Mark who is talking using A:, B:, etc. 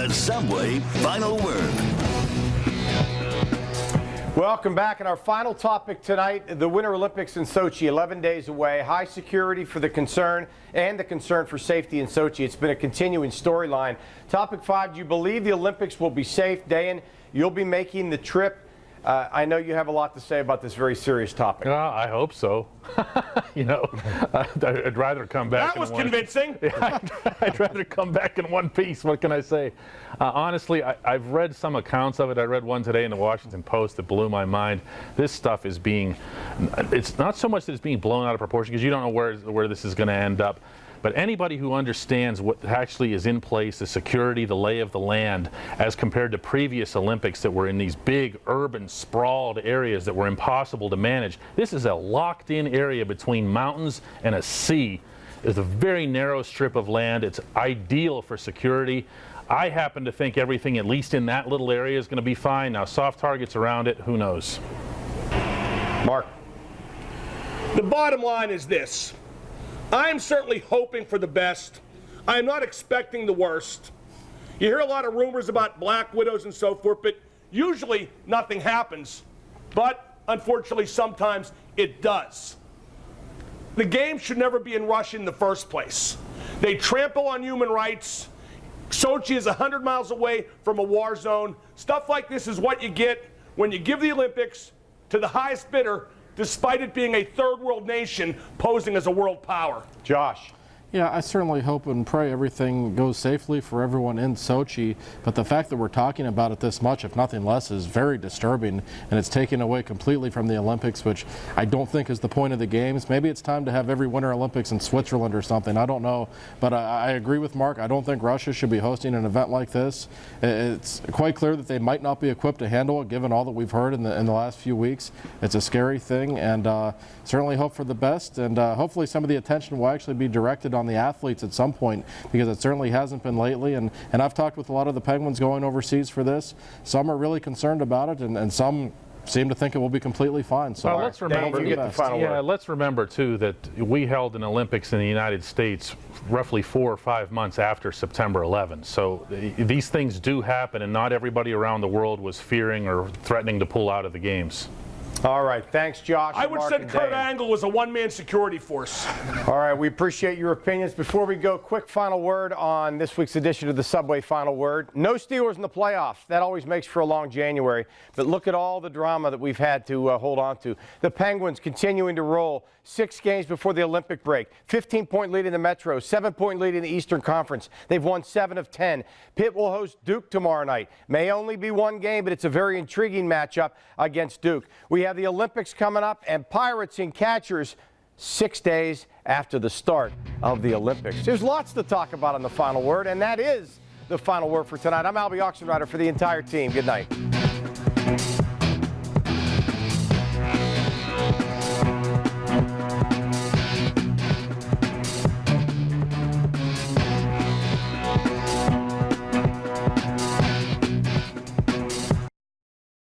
A: The Subway Final Word.
B: Welcome back. And our final topic tonight, the Winter Olympics in Sochi, 11 days away. High security for the concern and the concern for safety in Sochi. It's been a continuing storyline. Topic 5, do you believe the Olympics will be safe? Dayan, you'll be making the trip. I know you have a lot to say about this very serious topic.
C: I hope so. I'd rather come back.
D: That was convincing.
C: I'd rather come back in one piece. What can I say? Honestly, I've read some accounts of it. I read one today in the Washington Post that blew my mind. This stuff is it's not so much that it's being blown out of proportion, because you don't know where this is going to end up. But anybody who understands what actually is in place, the security, the lay of the land, as compared to previous Olympics that were in these big urban sprawled areas that were impossible to manage, this is a locked-in area between mountains and a sea. It's a very narrow strip of land. It's ideal for security. I happen to think everything, at least in that little area, is going to be fine. Now, soft targets around it, who knows?
B: Mark.
D: The bottom line is this. I'm certainly hoping for the best. I'm not expecting the worst. You hear a lot of rumors about black widows and so forth, but usually nothing happens. But unfortunately, sometimes it does. The games should never be in Russia in the first place. They trample on human rights. Sochi is 100 miles away from a war zone. Stuff like this is what you get when you give the Olympics to the highest bidder, despite it being a third world nation posing as a world power.
B: Josh.
E: Yeah, I certainly hope and pray everything goes safely for everyone in Sochi, but the fact that we're talking about it this much, if nothing less, is very disturbing, and it's taken away completely from the Olympics, which I don't think is the point of the Games. Maybe it's time to have every Winter Olympics in Switzerland or something, I don't know, but I agree with Mark. I don't think Russia should be hosting an event like this. It's quite clear that they might not be equipped to handle it, given all that we've heard in the last few weeks. It's a scary thing, and certainly hope for the best, and hopefully some of the attention will actually be directed on the athletes at some point, because it certainly hasn't been lately. And I've talked with a lot of the Penguins going overseas for this. Some are really concerned about it, and some seem to think it will be completely fine. So
C: well, let's remember, let's remember too that we held an Olympics in the United States roughly 4 or 5 months after September 11. So these things do happen, and not everybody around the world was fearing or threatening to pull out of the games.
B: All right, thanks, Josh.
D: I would say Kurt Angle was a one-man security force.
B: All right, we appreciate your opinions. Before we go, quick final word on this week's edition of the Subway Final Word. No Steelers in the playoffs. That always makes for a long January. But look at all the drama that we've had to hold on to. The Penguins continuing to roll. 6 games before the Olympic break. 15-point lead in the Metro. 7-point lead in the Eastern Conference. They've won 7 of 10. Pitt will host Duke tomorrow night. May only be one game, but it's a very intriguing matchup against Duke. We have the Olympics coming up, and Pirates and Catchers 6 days after the start of the Olympics. There's lots to talk about on the Final Word, and that is the Final Word for tonight. I'm Albie Oxenrider for the entire team. Good night.